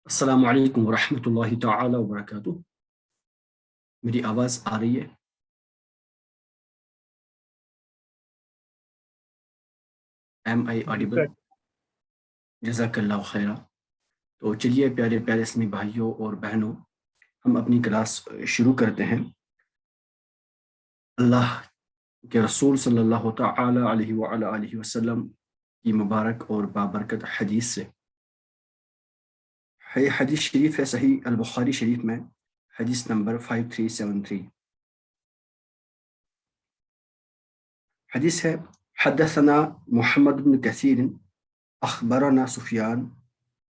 السلام علیکم ورحمۃ اللہ تعالی وبرکاتہ۔ میری آواز آ رہی ہے؟ ایم آئی جی آڈیبل؟ سر۔ جزاک اللہ خیرہ۔ تو چلیے پیارے پیارے اسلامی بھائیوں اور بہنوں، ہم اپنی کلاس شروع کرتے ہیں اللہ کے رسول صلی اللہ تعالی علیہ وآلہ وسلم کی مبارک اور بابرکت حدیث سے۔ حدیث شریف ہے صحیح البخاری شریف میں، حدیث نمبر 5373۔ حدیث ہے: حدثنا محمد بن کثیر اخبرنا سفیان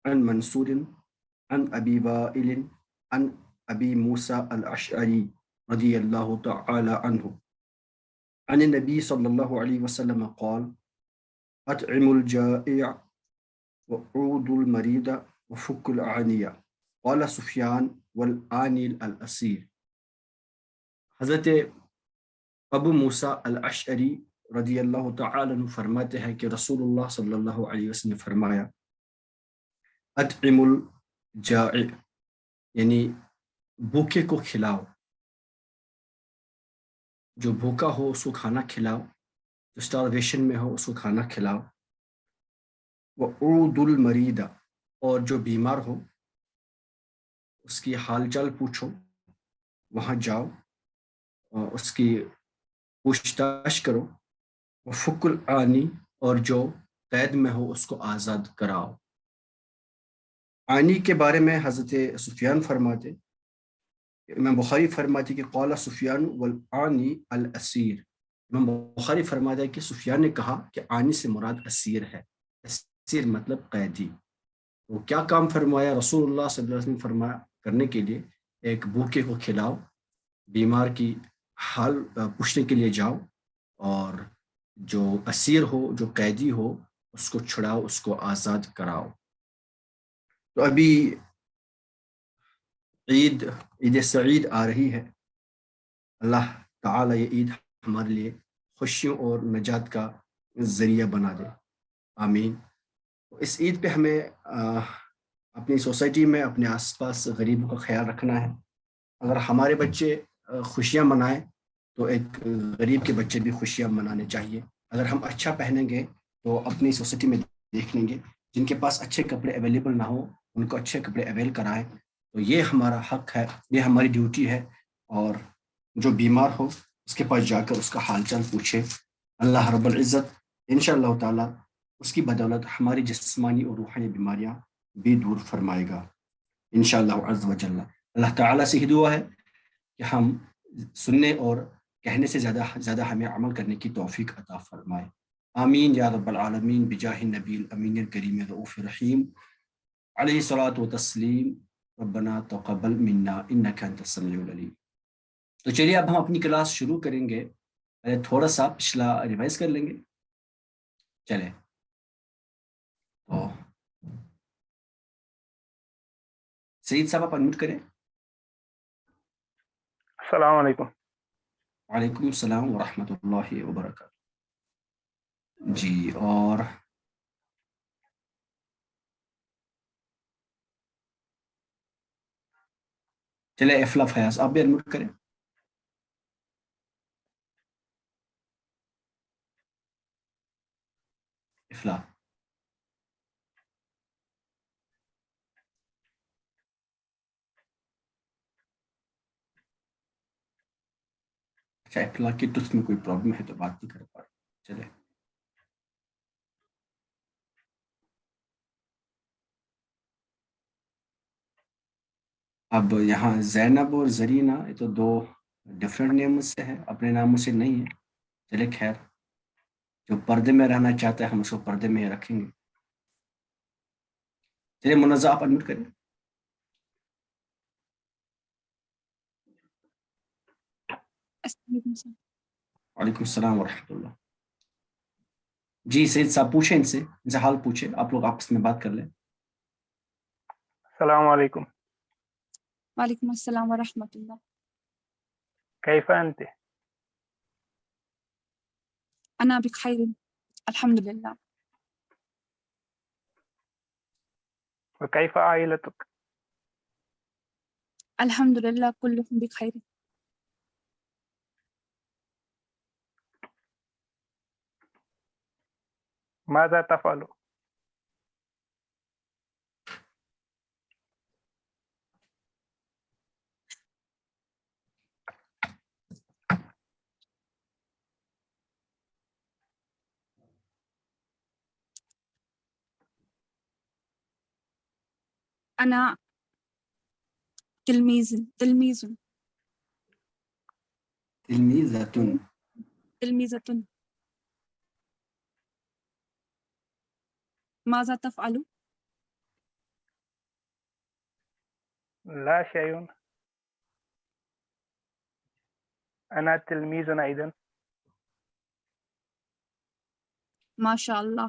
عن منصور عن ابی وائل عن ابی موسیٰ الاشعری رضی اللہ تعالی عنہ عن النبی صلی اللہ علیہ وسلم قال: اطعم الجائع وعود المریض وفک العانیہ قال سفیان والعانی الاسیر۔ حضرت ابو موسیٰ الاشعری رضی اللہ تعالی عنہ فرماتے ہیں کہ رسول اللہ صلی اللہ علیہ وسلم نے فرمایا: اطعم الجائع، یعنی بھوکے کو کھلاؤ، جو بھوکا ہو اس کو کھانا کھلاؤ، جو اسٹارویشن میں ہو اس کو کھانا کھلاؤ۔ وعود المریض، اور جو بیمار ہو اس کی حال چال پوچھو، وہاں جاؤ اور اس کی پوچھ تاچھ کرو۔ وفک العانی، اور جو قید میں ہو اس کو آزاد کراؤ۔ عانی کے بارے میں حضرت سفیان فرماتے، امام بخاری فرماتے کہ قال سفیان والعانی الاسیر۔ امام بخاری فرماتے کہ سفیان نے کہا کہ عانی سے مراد اسیر ہے۔ اسیر مطلب قیدی۔ وہ کیا کام فرمایا رسول اللہ صلی اللہ علیہ وسلم فرمایا کرنے کے لیے؟ ایک بھوکے کو کھلاؤ، بیمار کی حال پوچھنے کے لیے جاؤ، اور جو اسیر ہو، جو قیدی ہو، اس کو چھڑاؤ، اس کو آزاد کراؤ۔ تو ابھی عید سعید آ رہی ہے۔ اللہ تعالیٰ یہ عید ہمارے لیے خوشیوں اور نجات کا ذریعہ بنا دے، آمین۔ اس عید پہ ہمیں اپنی سوسائٹی میں اپنے آس پاس غریبوں کا خیال رکھنا ہے۔ اگر ہمارے بچے خوشیاں منائیں تو ایک غریب کے بچے بھی خوشیاں منانے چاہیے۔ اگر ہم اچھا پہنیں گے تو اپنی سوسائٹی میں دیکھ لیں گے جن کے پاس اچھے کپڑے اویلیبل نہ ہو ان کو اچھے کپڑے اویل کرائیں۔ تو یہ ہمارا حق ہے، یہ ہماری ڈیوٹی ہے۔ اور جو بیمار ہو اس کے پاس جا کر اس کا حال چال پوچھے۔ اللہ رب العزت انشاءاللہ تعالی اس کی بدولت ہماری جسمانی اور روحانی بیماریاں بھی دور فرمائے گا انشاءاللہ عز و جل۔ اللہ تعالیٰ سے ہی دعا ہے کہ ہم سننے اور کہنے سے زیادہ ہمیں عمل کرنے کی توفیق عطا فرمائے، آمین یا رب العالمین، بجاہ النبی الامین الکریم الرؤوف الرحیم علیہ الصلاۃ والتسلیم۔ ربنا تقبل منا انک انت السمیع العلیم۔ تو چلیے اب ہم اپنی کلاس شروع کریں گے۔ پہلے تھوڑا سا پچھلا ریوائز کر لیں گے۔ چلے تو سعید صاحب آپ انمیوٹ کریں۔ السلام علیکم۔ وعلیکم السلام ورحمۃ اللہ وبرکاتہ۔ جی، اور چلے افلا فیاض آپ بھی انمیوٹ کریں۔ افلا، اچھا افلا کی ٹس میں کوئی پرابلم ہے تو بات نہیں کر پا رہے۔ چلے اب یہاں زینب اور زرینہ یہ تو دو ڈفرینٹ نیم سے ہے، اپنے ناموں سے نہیں ہے۔ چلے خیر، جو پردے میں رہنا چاہتا ہے ہم اس کو پردے میں ہی رکھیں گے۔ چلیے منزہ آپ انمیوٹ کریں۔ وعلیکم السلام ورحمۃ اللہ۔ جی سید صاحب پوچھیں ان سے حال پوچھیں، آپ لوگ آپس میں بات کر لیں۔ السلام علیکم۔ وعلیکم السلام ورحمۃ اللہ۔ كيف أنت؟ أنا بخير الحمد لله۔ وكيف عائلتك؟ الحمد لله كلهم بخير. ماذا تفعل؟ أنا تلميذ. تلميذة. تلميذة. ماذا تفعل؟ لا شيء. أنا تلميذ أيضا. ما شاء الله.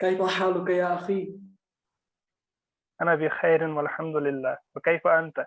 كيف حالك يا أخي؟ أنا بخير والحمد لله. وكيف أنت؟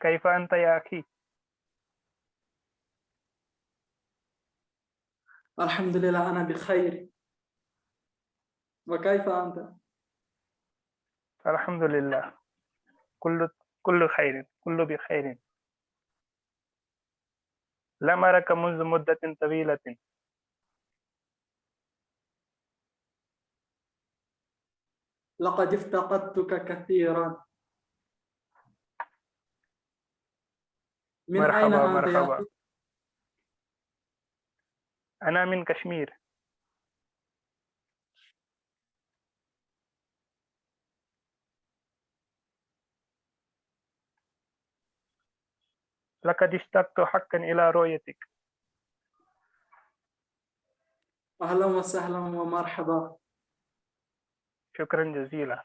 كيف أنت يا أخي؟ الحمد لله أنا بخير. وكيف أنت؟ الحمد لله. كل خير، كل بخير. لم أرك منذ مدة طويلة. لقد افتقدتك كثيرا. من أين مرحبا أنت يا مرحبا. أخي؟ أنا من كشمير. لقد اشتقت حقا إلى رؤيتك. أهلا وسهلا ومرحبا. شكرا جزيلا.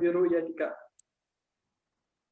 برؤيتك.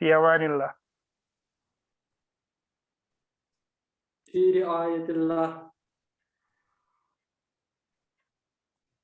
في أمان الله. في رعاية الله.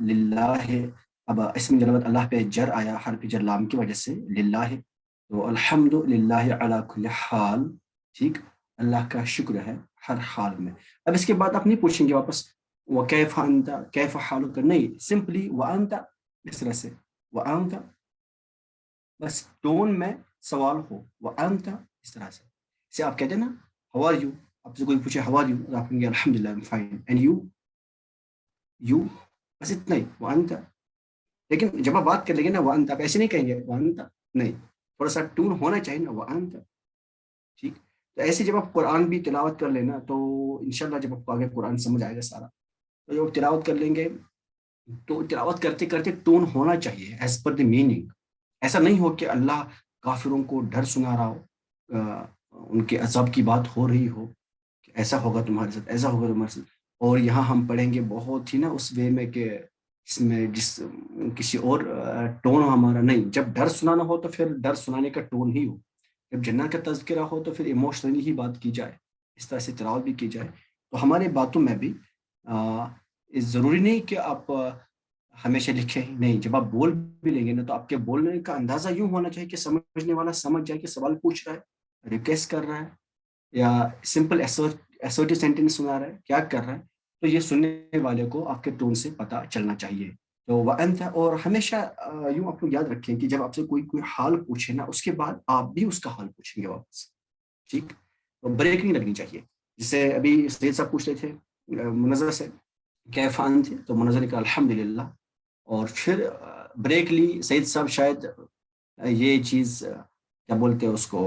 للہ، اب اسم جلالت اللہ پہ جر آیا حرف جر لام کی وجہ سے للہ، تو الحمد للہ علی کل حال، ٹھیک، اللہ کا شکر ہے ہر حال میں. اب اس کے بعد آپ نہیں پوچھیں گے واپس وکیف انت کیف حالک، نہیں، سمپلی وانت، اس طرح سے وانت، بس ٹون میں سوال ہو وانت، اس طرح سے. اسے آپ کہتے ہیں نا ہاؤ آر یو، آپ سے کوئی پوچھے ہاؤ آر یو، آپ کہیں گے الحمدللہ I am fine, and you, بس اتنا ہی وانت. لیکن جب آپ بات کر لیں گے نا وانت، آپ ایسے نہیں کہیں گے وانت، نہیں، تھوڑا سا ٹون ہونا چاہیے نا وانت، ٹھیک. تو ایسے جب آپ قرآن بھی تلاوت کر لینا تو انشاءاللہ جب آپ کو آگے قرآن سمجھ آئے گا سارا، تو جب آپ تلاوت کر لیں گے تو تلاوت کرتے کرتے ٹون ہونا چاہیے ایز پر دی میننگ. ایسا نہیں ہو کہ اللہ کافروں کو ڈر سنا رہا ہو، ان کے عذاب کی بات ہو رہی ہو کہ ایسا ہوگا تمہارے ساتھ، ایسا ہوگا تمہارے ساتھ، اور یہاں ہم پڑھیں گے بہت ہی نا اس وے میں کہ اس میں کسی اور ٹون ہمارا نہیں. جب ڈر سنانا ہو تو پھر ڈر سنانے کا ٹون ہی ہو، جب جنت کا تذکرہ ہو تو پھر ایموشنلی ہی بات کی جائے، اس طرح سے تلاوت بھی کی جائے. تو ہمارے باتوں میں بھی ضروری نہیں کہ آپ ہمیشہ لکھیں ہی نہیں، جب آپ بول بھی لیں گے نا تو آپ کے بولنے کا اندازہ یوں ہونا چاہیے کہ سمجھنے والا سمجھ جائے کہ سوال پوچھ رہا ہے، ریکویسٹ کر رہا ہے، یا سمپل ایسرٹیو سینٹینس سنا رہا ہے، کیا کر رہا ہے. تو یہ سننے والے کو آپ کے ٹون سے پتہ چلنا چاہیے. تو وانت، اور ہمیشہ یوں آپ کو یاد رکھیں کہ جب آپ سے کوئی حال پوچھے نا اس کے بعد آپ بھی اس کا حال پوچھیں گے واپس، ٹھیک. تو بریک نہیں لگنی چاہیے. جسے ابھی سید صاحب پوچھ رہے تھے منظر سے کیف انت، تو منظر نے کہا الحمدللہ، اور پھر بریک لی. سید صاحب شاید یہ چیز کیا بولتے ہیں اس کو،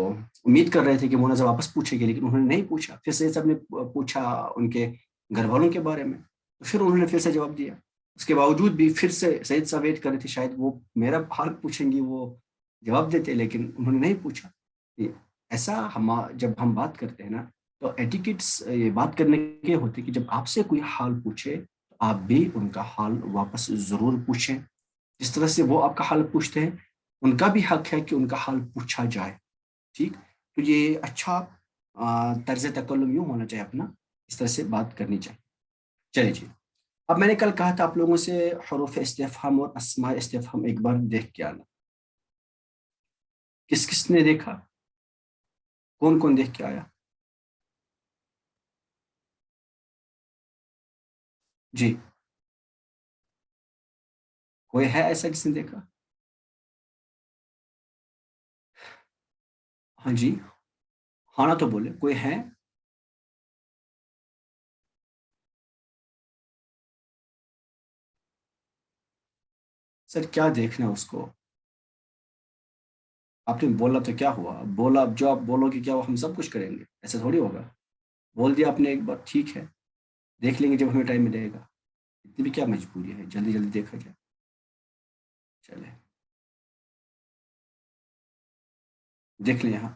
امید کر رہے تھے کہ منظر واپس پوچھے گی، لیکن انہوں نے نہیں پوچھا. پھر سید صاحب نے پوچھا ان کے گھر والوں کے بارے میں، پھر انہوں نے پھر سے جواب دیا. اس کے باوجود بھی پھر سے سید صاحب ویٹ کر رہے تھے شاید وہ میرا حال پوچھیں گی، وہ جواب دیتے، لیکن انہوں نے نہیں پوچھا. ایسا جب ہم بات کرتے ہیں نا تو ایٹیکیٹس یہ بات کرنے کے ہوتے کہ جب آپ سے کوئی حال پوچھے تو آپ بھی ان کا حال واپس ضرور پوچھیں. جس طرح سے وہ آپ کا حال پوچھتے ہیں ان کا بھی حق ہے کہ ان کا حال پوچھا جائے، ٹھیک. تو یہ اچھا طرز تکلم یوں ہونا چاہیے اپنا، اس طرح سے بات کرنی چاہیے. چلیے جی، اب میں نے کل کہا تھا آپ لوگوں سے حروف استفہام اور اسماء استفہام ایک بار دیکھ کے آنا. کس کس نے دیکھا، کون کون دیکھ کے آیا؟ جی، کوئی ہے ایسا کس نے دیکھا؟ ہاں جی، ہاں نہ تو بولے، کوئی ہے؟ سر کیا دیکھنا اس کو؟ آپ نے بولا تو کیا ہوا، بولا، اب جو آپ بولو گے کیا وہ ہم سب کچھ کریں گے؟ ایسا تھوڑی ہوگا. بول دیا آپ نے ایک بار، ٹھیک ہے، دیکھ لیں گے جب ہمیں ٹائم ملے گا. اتنی بھی کیا مجبوری ہے، جلدی جلدی دیکھا جائے. چلے دیکھ لیں. یہاں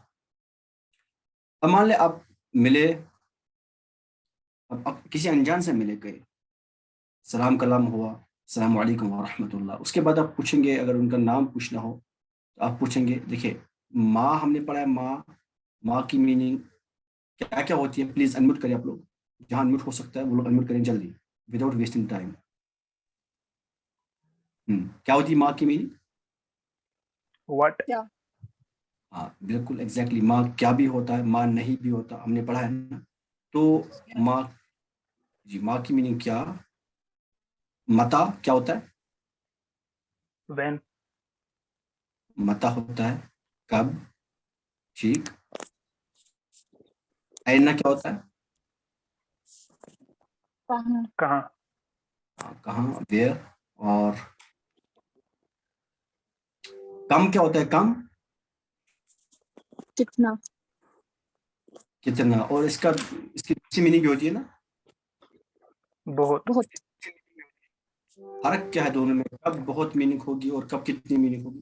اب مان لیں آپ ملے، اب کسی انجان سے ملے گئے، سلام کلام ہوا، السلام علیکم ورحمۃ اللہ. اس کے بعد آپ پوچھیں گے، اگر ان کا نام پوچھنا ہو تو آپ پوچھیں گے. دیکھیے ماں ہم نے پڑھا ہے، ماں، ماں کی میننگ کیا کیا ہوتی ہے؟ پلیز انمیوٹ کریں آپ لوگ، جہاں انمیوٹ ہو سکتا ہے وہ لوگ انمیوٹ کریں جلدی، وداؤٹ ویسٹنگ ٹائم. کیا ہوتی ہے ماں کی میننگ؟ what ہاں بالکل ایگزیکٹلی، ماں کیا بھی ہوتا ہے، ماں نہیں بھی ہوتا، ہم نے پڑھا ہے نا. تو ماں، جی، ماں کی میننگ کیا؟ متا کیا ہوتا ہے؟ when متا ہوتا ہے کب، ٹھیک. اینا کیا ہوتا ہے؟ کہاں، کہاں کہاں، ویئر. اور کم کیا ہوتا ہے؟ کم کتنا، کتنا. اور اس کی دوسری میننگ ہوتی ہے نا بہت بہت. فرق کیا ہے دونوں میں؟ کب بہت میننگ ہوگی اور کب کتنی میننگ ہوگی؟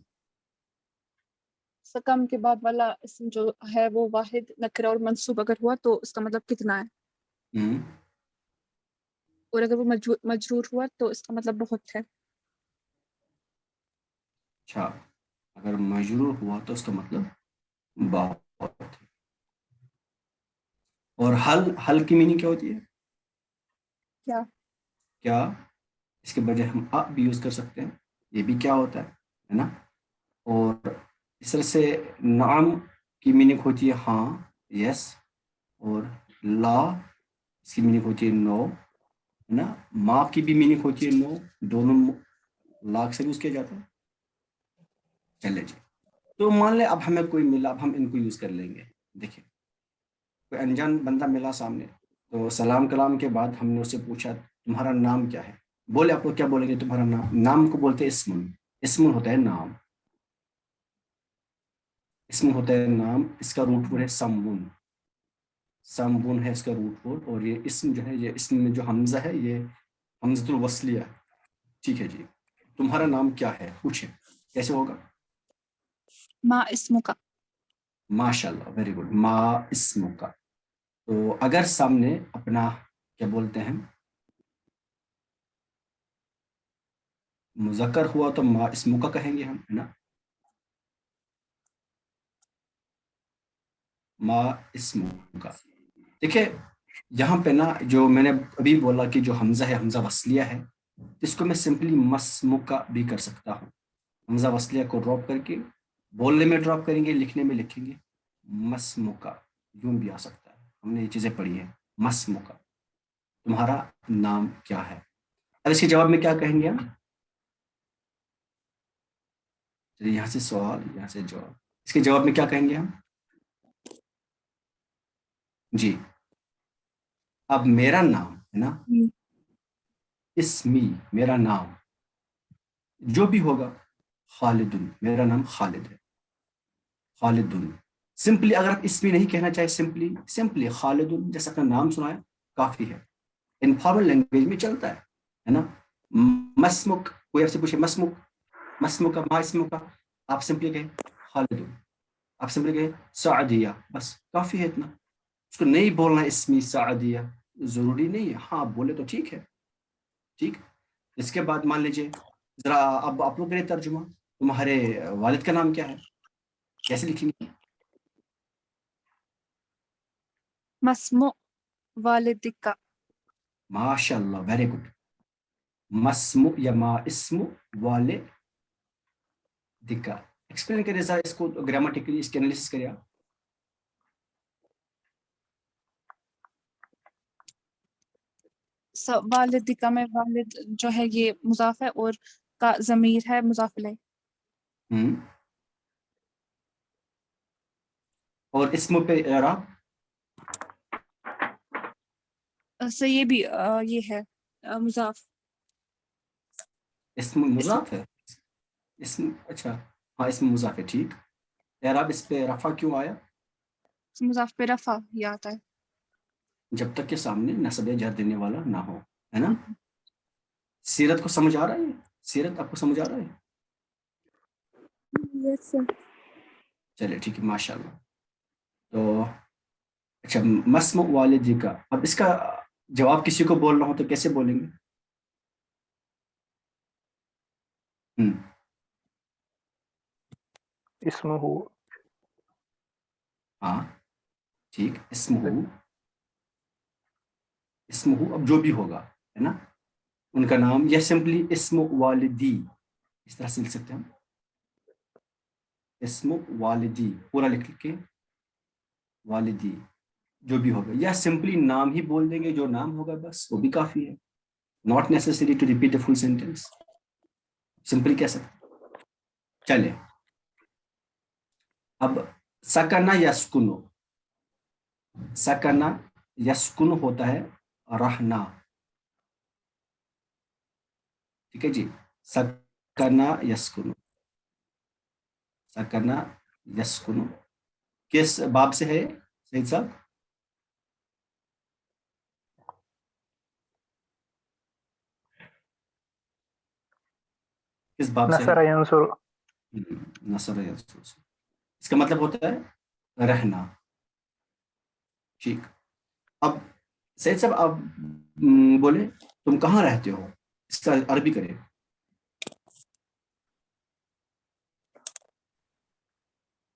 کم کے بعد والا اسم جو ہے وہ واحد نکرہ اور منصوب اگر ہوا تو اس کا مطلب کتنا ہے، اور اگر وہ مجرور ہوا تو اس کا مطلب بہت ہے. اچھا، اگر مجرور ہوا تو اس کا مطلب بہت. اور حل کی میننگ کیا ہوتی ہے؟ کیا، کیا اس کے بجائے ہم اب بھی یوز کر سکتے ہیں، یہ بھی کیا ہوتا ہے نا. اور اس طرح سے نعم کی میننگ ہوتی ہے ہاں، یس، اور لا اس کی میننگ ہوتی ہے نو، ہے نا. ماں کی بھی میننگ ہوتی ہے نو، دونوں لاکھ سے یوز کیا جاتا ہے. چلے جی، تو مان لیں اب ہمیں کوئی ملا، اب ہم ان کو یوز کر لیں گے. دیکھیں کوئی انجان بندہ ملا سامنے، تو سلام کلام کے بعد ہم نے اسے پوچھا تمہارا نام کیا ہے. بولے آپ کو کیا بولیں گے؟ تمہارا نام. نام کو بولتے ہیں اسم. اسم ہوتا ہے نام، اسم ہوتا ہے نام. اس کا روٹ ورڈ ہے سمون. سمون ہے اس کا روٹ ورڈ. اور یہ اسم جو ہے، یہ اسم میں جو حمزہ ہے یہ حمزۃ الوصلیہ ہے. ٹھیک ہے جی، تمہارا نام کیا ہے پوچھیں، کیسے ہوگا؟ ما اسمک. ماشاء اللہ، ویری گڈ. ما اسم کا. تو اگر سامنے اپنا کیا بولتے ہیں مذکر ہوا تو ما اسم کا کہیں گے ہم، ہے نا. ما اسم کا. دیکھیں یہاں پہ نا جو میں نے ابھی بولا کہ جو حمزہ ہے حمزہ وصلیہ ہے، اس کو میں سمپلی مسمکا بھی کر سکتا ہوں. حمزہ وصلیہ کو ڈراپ کر کے بولنے میں ڈراپ کریں گے، لکھنے میں لکھیں گے مسمکا. یوں بھی آ سکتا ہے، ہم نے یہ چیزیں پڑھی ہیں. مسمکا، تمہارا نام کیا ہے. اب اس کے جواب میں کیا کہیں گے ہم؟ چلیے یہاں سے سوال، یہاں سے جواب. اس کے جواب میں کیا کہیں گے ہم؟ جی، اب میرا نام ہے نا، اسمی میرا نام جو بھی ہوگا، خالد، میرا نام خالد ہے. خالد سمپلی، اگر آپ اسمی نہیں کہنا چاہے، سمپلی خالد جیسا اپنا نام سنایا کافی ہے. انفارمل لینگویج میں چلتا ہے نا. مسمک، کوئی آپ سے پوچھے مسمک، مسمک کا ما اسمک کا، آپ سمپلی کہیں خالد، آپ سمپلی کہیں سعدیہ، بس کافی ہے اتنا. اس کو نہیں بولنا اسمی سعدیہ، ضروری نہیں ہے. ہاں بولے تو ٹھیک ہے. ٹھیک، اس کے بعد مان لیجیے ذرا اب آپ لوگ کریں ترجمہ. تمہارے والد کا نام کیا ہے، کیسے لکھیں گے؟ مسمو والدک. ماشاء اللہ، ویری گڈ. مسمو یا ما اسم والدک. ایکسپلین کریں ذرا اس کو گرامیٹیکلی، اس کے انالیسس کریں آپ. والدک میں والد جو ہے یہ مضاف ہے اور کا ضمیر ہے مضاف الیہ. اور اسم پہ اعراب؟ سے یہ بھی یہ ہے مضاف. اسم مضاف ہے. اسم، اچھا ہاں اسم مضاف ہے. ٹھیک، اعراب اس پہ رفع کیوں آیا؟ مضاف پہ رفع یہ آتا ہے جب تک کہ سامنے نصب جر دینے والا نہ ہو، ہے نا. سیرت کو سمجھ آ رہا ہے؟ سیرت آپ کو سمجھ آ رہا ہے؟ یس سر. چلے ٹھیک ہے، ماشاء اللہ. تو اچھا، مسم والدی کا، اب اس کا جواب کسی کو بولنا ہو تو کیسے بولیں گے؟ اسمہ ہاں ٹھیک، اسم ہو، اسم ہو اب جو بھی ہوگا، ہے نا، ان کا نام، یا سمپلی اسم والدی اس طرح سے لکھ سکتے ہیں ہم. اسم والدی پورا لکھ کے والدی جو بھی ہوگا، یا سمپلی نام ہی بول دیں گے، جو نام ہوگا بس وہ بھی کافی ہے. Not necessary to repeat the full sentence, simply کہہ سکتے. چلے اب سکنا یسکنو. سکنا یسکن ہوتا ہے رہنا. ٹھیک ہے جی، سکنا یسکنو. سکنا یسکنو کس باب سے ہے سید صاحب؟ کس باب سے ہے؟ نصر ینصر. نصر ینصر. اس کا مطلب ہوتا ہے رہنا. ٹھیک، اب سید صاحب آپ بولے تم کہاں رہتے ہو، اس کا عربی کریں.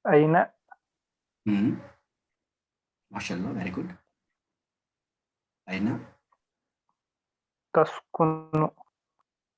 این ماشاء اللہ، ویری گڈ. اینا تسکن.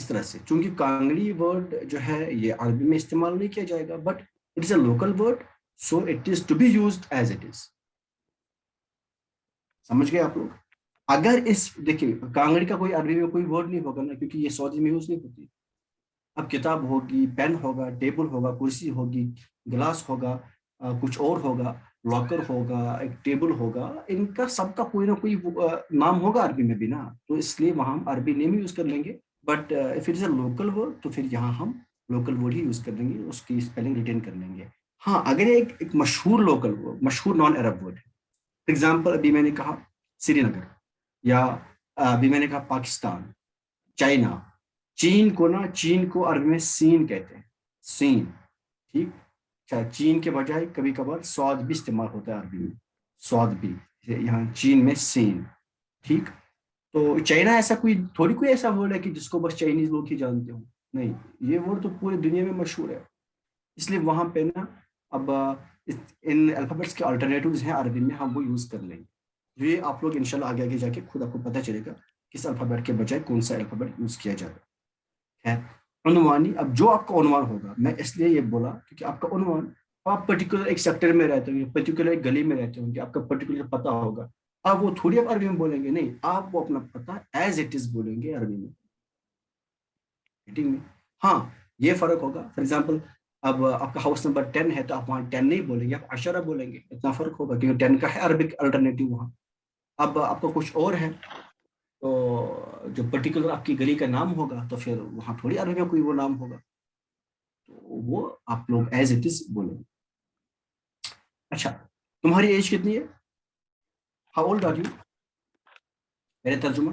اس طرح سے. چونکہ کانگڑی ورڈ جو ہے یہ عربی میں استعمال نہیں کیا جائے گا, but it is a local word, so it is to be used as it is. سمجھ گئے آپ لوگ؟ اگر اس دیکھیے کانگڑی کا کوئی عربی میں کوئی ورڈ نہیں ہوگا نا, کیونکہ یہ سعودی میں یوز نہیں ہوتی. اب کتاب ہوگی, پین ہوگا, ٹیبل ہوگا, کرسی ہوگی, گلاس ہوگا, کچھ اور ہوگا, لاکر ہوگا, ایک ٹیبل ہوگا, ان کا سب کا کوئی نہ کوئی نام ہوگا عربی میں بھی نا, تو اس لیے وہاں ہم عربی نیم یوز کر لیں گے. But if it is a local word تو پھر یہاں ہم لوکل ورڈ ہی یوز کر لیں گے, اس کی اسپیلنگ ریٹین کر لیں گے. ہاں اگر ایک مشہور لوکل ورڈ, مشہور نان عرب ورڈ ہے, فار ایگزامپل ابھی میں نے کہا سری نگر, یا ابھی میں نے کہا پاکستان, چائنا. چین کو نا, چین کو عربی میں سین کہتے ہیں, سین. ٹھیک, چین کے بجائے کبھی کبھار سواد بھی استعمال ہوتا ہے عربی میں, سواد بھی, یہاں چین میں سین. ٹھیک, تو چائنا ایسا تھوڑی کوئی ایسا ورڈ ہے کہ جس کو بس چائنیز لوگ ہی جانتے ہوں, نہیں, یہ ورڈ تو پورے دنیا میں مشہور ہے. اس لیے وہاں پہ نا اب ان الفابیٹس کے آلٹرنیٹیوز ہیں عربی میں, ہم وہ یوز کر لیں گے. یہ آپ لوگ انشاءاللہ آگے آگے جا کے خود آپ کو پتہ چلے گا کس الفابیٹ کے بجائے کون سا الفابیٹ یوز کیا جائے گا. عنوانی, اب جو آپ کا عنوان ہوگا, میں اس لیے یہ بولا کیونکہ آپ کا عنوان, آپ پرٹیکولر ایک سیکٹر میں رہتے ہوں گے, پرٹیکولر ایک گلی میں رہتے ہوں گے, آپ کا پرٹیکولر پتہ ہوگا, آپ وہ تھوڑی آپ عربی میں بولیں گے, نہیں, آپ وہ اپنا پتہ ایز اٹ از بولیں گے عربی میں. ہاں یہ فرق ہوگا. فار ایگزامپل اب آپ کا ہاؤس نمبر 10 ہے تو آپ وہاں 10 نہیں بولیں گے, آپ 10 بولیں گے, اتنا فرق ہوگا کیونکہ 10 کا ہے عربک الٹرنیٹیو وہاں. اب آپ کا کچھ اور ہے تو جو پرٹیکولر آپ کی گلی کا نام ہوگا تو پھر وہاں تھوڑی عربی میں کوئی وہ نام ہوگا, تو وہ آپ لوگ ایز اٹ از بولیں گے. اچھا, تمہاری ایج کتنی ہے؟ How old are you? میرے ترجمہ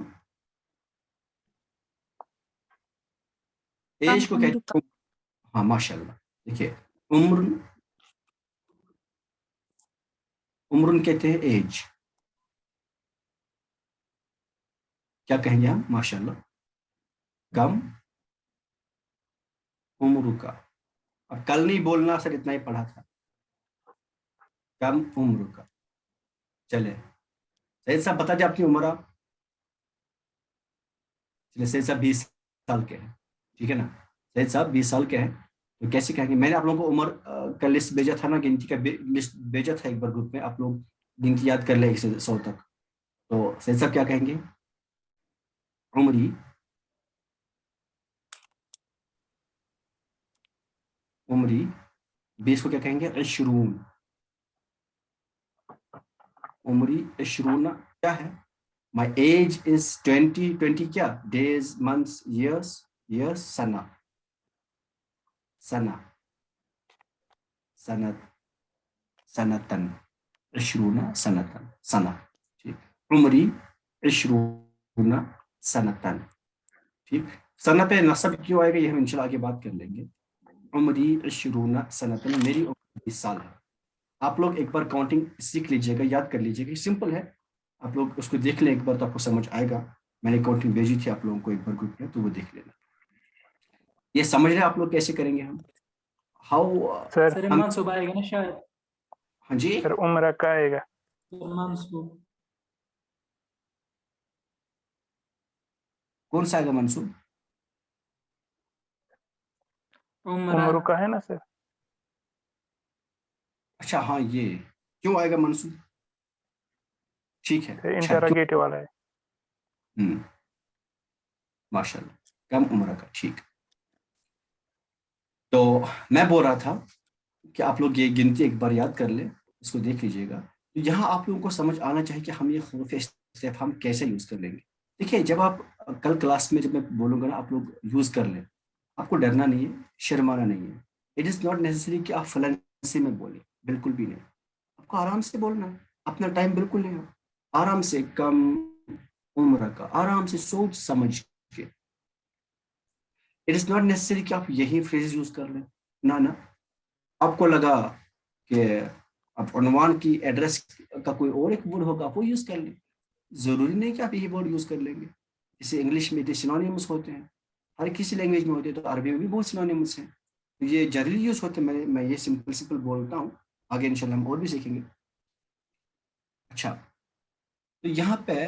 کم ایج کو عمر کہتے ہیں. ہاں ماشاء اللہ. دیکھیے عمر, عمر کہتے ہیں ایج. کیا کہیں گے ہم؟ ماشاء اللہ, کم عمر کا. اور کل نہیں بولنا سر, اتنا ہی پڑھا تھا, کم عمر کا. چلے سید صاحب بتا دیں آپ کی عمر. آپ چلے سید صاحب 20 سال کے ہیں, ٹھیک ہے نا, سید صاحب 20 سال کے ہیں, تو کیسے کہیں گے؟ میں نے آپ لوگوں کو عمر کا لسٹ بھیجا تھا نا, گنتی کا لسٹ بھیجا تھا ایک بار گروپ میں, آپ لوگ گنتی یاد کر لیں 1 سے 100 تک. تو سید صاحب کیا کہیں گے؟ عمری, عمری 20 کو کیا کہیں گے؟ عشرون. عمری عشرون کیا ہے؟ My age is 20. 20 کیا؟ days, months, years, years, سنہ, سنہ, سنت, سنتن, عشرون سنتن, سنہ. ٹھیک, عمری عشرون سنتن. ٹھیک, سنہ پہ نصب کیوں آئے گا یہ ہم انشاءاللہ آگے بات کر لیں گے. عمری عشرون سنتن, میری عمر 20 سال ہے. آپ لوگ ایک بار کاؤنٹنگ سیکھ لیجئے گا, یاد کر لیجئے گا, سمپل ہے, آپ لوگ اس کو دیکھ لیں ایک بار تو آپ کو سمجھ آئے گا. میں نے کاؤنٹنگ بھیجی تھی آپ لوگوں کو ایک بار گروپ میں, تو وہ دیکھ لینا. یہ سمجھ رہے آپ لوگ کیسے کریں گے ہم؟ ہاؤ سر سر منصوب آئے گا نا شاید. ہاں جی, سر عمرہ کا آئے گا. سر منصوب کون سا آئے گا منصوب؟ عمر کا ہے نا سر. اچھا ہاں, یہ کیوں آئے گا منصوب؟ ٹھیک ہے, سر اچھا کیوں؟ انٹراگیٹو والا ہے. ماشاء اللہ, کم عمر کا. ٹھیک, تو میں بول رہا تھا کہ آپ لوگ یہ گنتی ایک بار یاد کر لیں, اس کو دیکھ لیجئے گا. یہاں آپ لوگوں کو سمجھ آنا چاہیے کہ ہم یہ حروف استفہام کیسے یوز کر لیں گے. دیکھیے جب آپ کل کلاس میں جب میں بولوں گا نا, آپ لوگ یوز کر لیں, آپ کو ڈرنا نہیں ہے, شرمانا نہیں ہے. اٹ از ناٹ نیسسری کہ آپ فلانسی میں بولیں, بالکل بھی نہیں. آپ کو آرام سے بولنا ہے, اپنا ٹائم بالکل نہیں, آرام سے, کم عمر کا, آرام سے سوچ سمجھ کے. اٹ از ناٹ نیسسری کہ آپ یہی فریز یوز کر لیں, نہ. آپ کو لگا کہ آپ عنوان کی ایڈریس کا کوئی اور ایک ورڈ ہوگا, وہ یوز کر لیں. ضروری نہیں کہ آپ یہی ورڈ یوز کر لیں گے. جیسے انگلش میں سینونیمس ہوتے ہیں, ہر کسی لینگویج میں ہوتے ہیں, تو عربی میں بھی بہت سینونیمس ہیں. یہ جنرلی یوز ہوتے ہیں, میں یہ سمپل بولتا ہوں, آگے انشاءاللہ ہم اور بھی سیکھیں گے. اچھا, تو یہاں پہ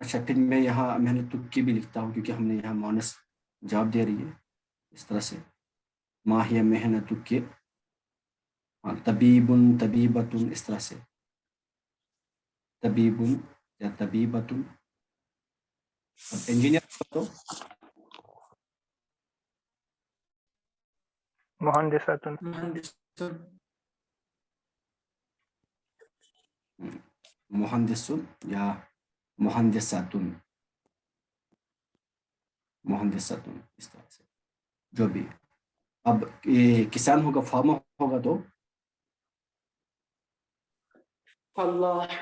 اچھا پھر میں یہاں میں نے تکی بھی لکھتا ہوں کیونکہ ہم نے یہاں مونس جواب دے رہی ہے اس طرح سے ماہیہ محنت کے طبیب طبیبۃ اس طرح سے طبیب یا طبیبۃ. اب انجینئر تو مهندسة مهندس مہندس یا مہندساتن مہندساتن اس طرح سے جو بھی. اب یہ کسان ہوگا فارمر ہوگا تو فلاح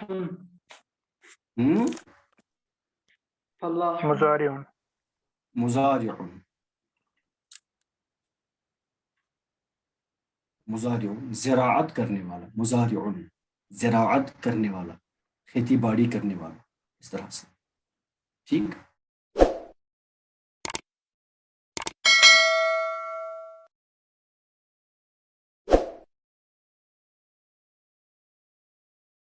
فلاح مزارع مزارع مزارع زراعت کرنے والا مزارع زراعت کرنے والا کھیتی باڑی کرنے والا اس طرح سے ٹھیک.